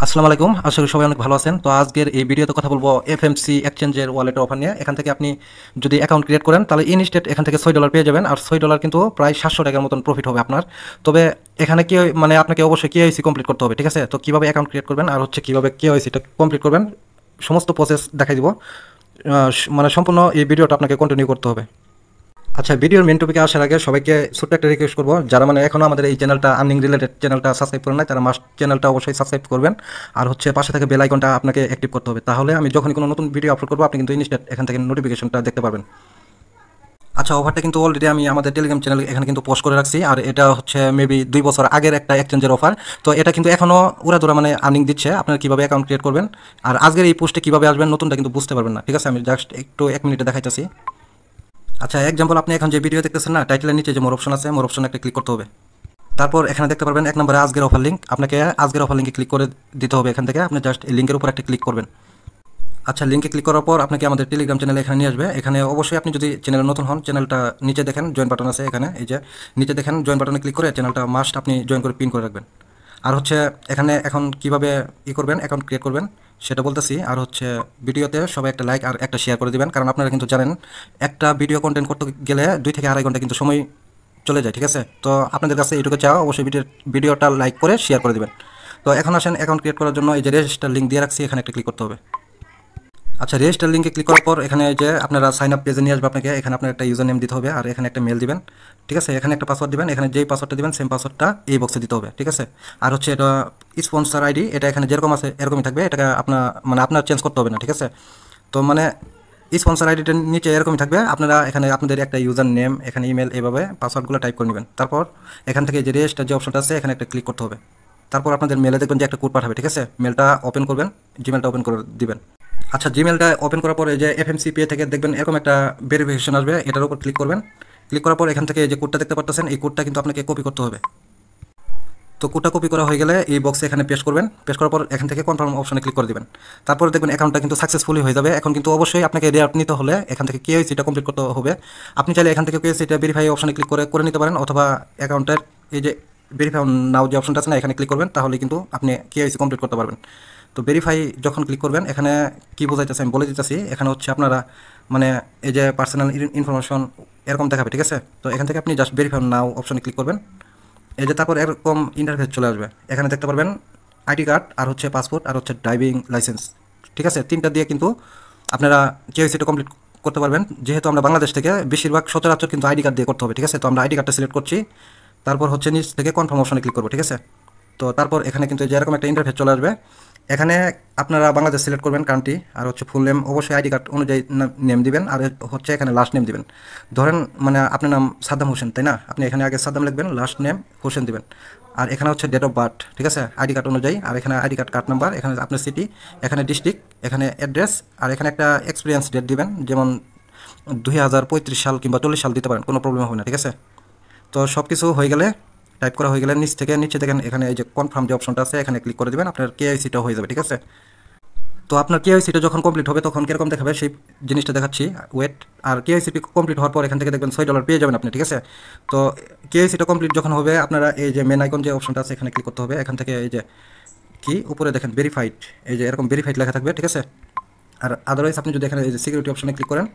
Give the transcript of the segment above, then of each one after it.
আসসালামু আলাইকুম, আশা করি সবাই অনেক ভালো আছেন। তো আজকের এই ভিডিওতে কথা বলবো এফএমসি এক্সচেঞ্জের ওয়ালেটের অফার নিয়ে। এখান থেকে আপনি যদি অ্যাকাউন্ট ক্রিয়েট করেন তাহলে ইনস্টেট এখান থেকে $6 পেয়ে যাবেন, আর $6 কিন্তু প্রায় 700 টাকার মতন প্রফিট হবে আপনার। তবে এখানে কি মানে আপনাকে অবশ্যই কেওয়াইসি কমপ্লিট করতে হবে, ঠিক আছে? তো কিভাবে অ্যাকাউন্ট ক্রিয়েট করবেন আর হচ্ছে কিভাবে কেওয়াইসিটা কমপ্লিট করবেন সমস্ত প্রসেস দেখাই দিব। মানে সম্পূর্ণ এই ভিডিওটা আপনাকে কন্টিনিউ করতে হবে। আচ্ছা, ভিডিওর মেন টপিকে আসার আগে সবাইকে ছোট্ট একটা রিকোয়েস্ট করবো, যারা মানে এখনও আমাদের এই চ্যানেলটা আর্নিং রিলেটেড চ্যানেলটা সাবস্ক্রাইব করেন না, তারা মাস্ট চ্যানেলটা অবশ্যই সাবস্ক্রাইব করবেন। আর হচ্ছে পাশে থেকে বেল আইকনটা আপনাকে অ্যাক্টিভ করতে হবে, তাহলে আমি যখনই কোনো নতুন ভিডিও আপলোড করবো আপনি কিন্তু ইনস্ট্যান্ট এখান থেকে নোটিফিকেশনটা দেখতে পারবেন। আচ্ছা, অফারটা কিন্তু অলরেডি আমি আমাদের টেলিগ্রাম চ্যানেল এখানে কিন্তু পোস্ট করে রাখছি, আর এটা হচ্ছে মেবি 2 বছর আগের একটা এক্সচেঞ্জের অফার। তো এটা কিন্তু এখনও উড়াধুরা মানে আর্নিং দিচ্ছে, আপনারা কীভাবে অ্যাকাউন্ট ক্রিয়েট করবেন আর আজকের এই পোস্টে কীভাবে আসবেন নতুনটা কিন্তু বুঝতে পারবেন না, ঠিক আছে? আমি জাস্ট একটু 1 মিনিটে দেখাইতেছি। আচ্ছা, এক্সাম্পল আপনি এখন যে ভিডিও দেখতেছেন না, টাইটেলের নিচে যে মোর অপশন আছে, মোর অপশনে একটা ক্লিক করতে হবে। তারপর এখানে দেখতে পারবেন 1 নম্বরে আজকের অফার লিঙ্ক, আপনাকে আজকের অফার লিঙ্কে ক্লিক করে দিতে হবে। এখান থেকে আপনি জাস্ট এই লিঙ্কের উপর একটা ক্লিক করবেন। আচ্ছা, লিঙ্কে ক্লিক করার পর আপনাকে আমাদের টেলিগ্রাম চ্যানেলে এখানে নিয়ে আসবে। এখানে অবশ্যই আপনি যদি চ্যানেলে নতুন হন, চ্যানেলটা নিচে দেখেন জয়েন বাটন আছে, এখানে এই যে নিচে দেখেন জয়েন বাটনে ক্লিক করে চ্যানেলটা মাস্ট আপনি জয়েন করে পিন করে রাখবেন। আর হচ্ছে এখানে এখন কিভাবে করবেন অ্যাকাউন্ট ক্রিয়েট করবেন সেটা বলতেছি। আর হচ্ছে ভিডিওতে সবাই একটা লাইক আর একটা শেয়ার করে দিবেন, কারণ আপনারা কিন্তু জানেন একটা ভিডিও কন্টেন্ট করতে গেলে 2 থেকে 2.5 ঘন্টা কিন্তু সময় চলে যায়, ঠিক আছে? তো আপনাদের কাছে এইটুকু চাওয়া, অবশ্যই ভিডিওটা লাইক করে শেয়ার করে দিবেন। তো এখন আসেন অ্যাকাউন্ট ক্রিয়েট করার জন্য এই যে রেজিস্টার লিঙ্ক দিয়ে রাখছি, এখানে একটা ক্লিক করতে হবে। আচ্ছা, রেজিস্টার লিঙ্কে ক্লিক করার পর এখানে যে আপনারা সাইন আপ পেজে নিয়ে আসবে আপনাকে। এখানে আপনার একটা ইউজার নেম দিতে হবে আর এখানে একটা মেল দিবেন, ঠিক আছে? এখানে একটা পাসওয়ার্ড দিবেন, এখানে যেই পাসওয়ার্ডটা দিবেন সেম পাসওয়ার্ডটা এই বক্সে দিতে হবে, ঠিক আছে? আর হচ্ছে এটা স্পন্সর আইডি, এটা এখানে যেরকম আছে এরকমই থাকবে, এটা আপনার চেঞ্জ করতে হবে না, ঠিক আছে? তো মানে স্পন্সর আইডিটার নিচে এরকমই থাকবে, আপনারা এখানে আপনাদের একটা ইউজার নেম, এখানে ইমেল, এভাবে পাসওয়ার্ডগুলো টাইপ করে নেবেন। তারপর এখান থেকে যে রেজিস্টার যে অপশনটা আছে এখানে একটা ক্লিক করতে হবে। তারপর আপনাদের মেলে দেখবেন যে একটা কোড পাঠাবে, ঠিক আছে? মেলটা ওপেন করবেন, জিমেলটা ওপেন করে দিবেন। আচ্ছা, জিমেলটা ওপেন করার পরে যে এফএমসি পে থেকে দেখবেন এরকম একটা ভেরিফিকেশন আসবে, এটার উপর ক্লিক করবেন। ক্লিক করার পর এখান থেকে যে কোডটা দেখতে পাচ্ছেন এই কোডটা কিন্তু আপনাকে কপি করতে হবে। তো কোডটা কপি করা হয়ে গেলে এই বক্সে এখানে পেস্ট করবেন। পেস্ট করার পর এখান থেকে কনফার্ম অপশনে ক্লিক করে দিবেন। তারপর দেখবেন অ্যাকাউন্টটা কিন্তু সাকসেসফুলি হয়ে যাবে। এখন কিন্তু অবশ্যই আপনাকে রেয়ার নিতে হলে এখান থেকে কেওয়াইসিটা কমপ্লিট করতে হবে। আপনি চাইলে এখান থেকে কেওয়াইসিটা ভেরিফাই অপশনে ক্লিক করে নিতে পারেন, অথবা অ্যাকাউন্টের এই যে ভেরিফাই নাও যে অপশনটা আছে না, এখানে ক্লিক করবেন, তাহলে কিন্তু আপনি কেওয়াইসি কমপ্লিট করতে পারবেন। তো ভেরিফাই যখন ক্লিক করবেন এখানে কি বোঝাইতেছে আমি বলে দিতেছি। এখানে হচ্ছে আপনারা মানে এই যে পার্সোনাল ইনফরমেশন এরকম দেখাবে, ঠিক আছে? তো এখান থেকে আপনি জাস্ট ভেরিফাই নাও অপশনে ক্লিক করবেন। এই যে তারপর এরকম ইন্টারফেস চলে আসবে। এখানে দেখতে পারবেন আইডি কার্ড আর হচ্ছে পাসপোর্ট আর হচ্ছে ড্রাইভিং লাইসেন্স, ঠিক আছে? 3টা দিয়ে কিন্তু আপনারা কেওয়াইসিটা কমপ্লিট করতে পারবেন। যেহেতু আমরা বাংলাদেশ থেকে, বেশিরভাগ সচরাচর কিন্তু আইডি কার্ড দিয়ে করতে হবে, ঠিক আছে? তো আমরা আইডি কার্ডটা সিলেক্ট করছি। তারপর হচ্ছে নিচ থেকে কনফার্ম অপশনে ক্লিক করবো, ঠিক আছে? তো তারপর এখানে কিন্তু যেরকম একটা ইন্টারফেস চলে আসবে। এখানে আপনারা বাংলাদেশ সিলেক্ট করবেন কান্ট্রি, আর হচ্ছে ফুল নেম অবশ্যই আইডি কার্ড অনুযায়ী নেম দিবেন, আর হচ্ছে এখানে লাস্ট নেম দিবেন। ধরেন মানে আপনার নাম সাদ্দাম হোসেন, তাই না? আপনি এখানে আগে সাদ্দাম লিখবেন, লাস্ট নেম হোসেন দিবেন। আর এখানে হচ্ছে ডেট অফ বার্থ, ঠিক আছে? আইডি কার্ড অনুযায়ী। আর এখানে আইডি কার্ড নাম্বার, এখানে আপনার সিটি, এখানে ডিস্ট্রিক্ট, এখানে অ্যাড্রেস, আর এখানে একটা এক্সপিরিয়েন্স ডেট দিবেন, যেমন 2035 সাল কিংবা 40 সাল দিতে পারেন, কোনো প্রবলেম হবে না, ঠিক আছে? তো সব কিছু হয়ে গেলে, টাইপ করা হয়ে গেলে নিচে দেখেন এখানে এই যে কনফার্ম যে অপশনটা আছে এখানে ক্লিক করে দেবেন, আপনার কেওয়াইসিটা হয়ে যাবে, ঠিক আছে? তো আপনার কেওয়াইসিটা যখন কমপ্লিট হবে তখন কীরকম দেখাবে সেই জিনিসটা দেখাচ্ছি, ওয়েট। আর কেওয়াইসি কমপ্লিট হওয়ার পর এখান থেকে দেখবেন $6 পেয়ে যাবেন আপনি, ঠিক আছে? তো কেওয়াইসিটা কমপ্লিট যখন হবে আপনারা এই যে মেন আইকন যে অপশনটা আছে এখানে ক্লিক করতে হবে। এখান থেকে এই যে কি উপরে দেখেন ভেরিফাইড, এই যে এরকম ভেরিফাইড লেখা থাকবে, ঠিক আছে? আর আদারওয়াইজ আপনি যদি এখানে এই যে সিকিউরিটি অপশনে ক্লিক করেন,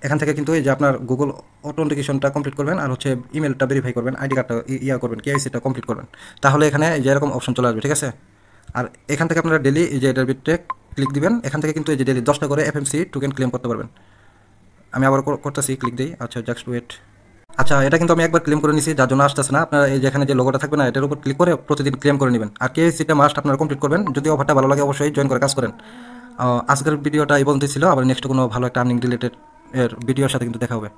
এখান থেকে কিন্তু এই যে আপনার গুগল অথেন্টিকেশনটা কমপ্লিট করবেন, আর হচ্ছে ইমেলটা ভেরিফাই করবেন, আইডি কার্ডটা করবেন, কেওয়াইসিটা কমপ্লিট করবেন, তাহলে এখানে এই যে এরকম অপশন চলে আসবে, ঠিক আছে? আর এখান থেকে আপনারা ডেলি এই যে এটার ভিতরে ক্লিক দিবেন। এখান থেকে কিন্তু এই যে ডেলি 10টা করে এফএমসি টোকেন ক্লেম করতে পারবেন। আমি আবার করতেছি, ক্লিক দিই। আচ্ছা, জাস্ট ওয়েট। আচ্ছা, এটা কিন্তু আমি একবার ক্লেম করে নিছি, যার জন্য আসতেছে না। আপনারা এই যে এখানে যে লোগোটা থাকবে না, এটার উপর ক্লিক করে প্রতিদিন ক্লেম করে নেবেন। আর কেওয়াইসিটা মাস্ট আপনারা কমপ্লিট করবেন। যদি অফারটা ভালো লাগে অবশ্যই জয়েন করে কাজ করেন। আজকের ভিডিওটা এই পর্যন্ত ছিল, আবার নেক্সট কোনো ভালো একটা আর্নিং রিলেটেড এর ভিডিওর সাথে কিন্তু দেখা হবে।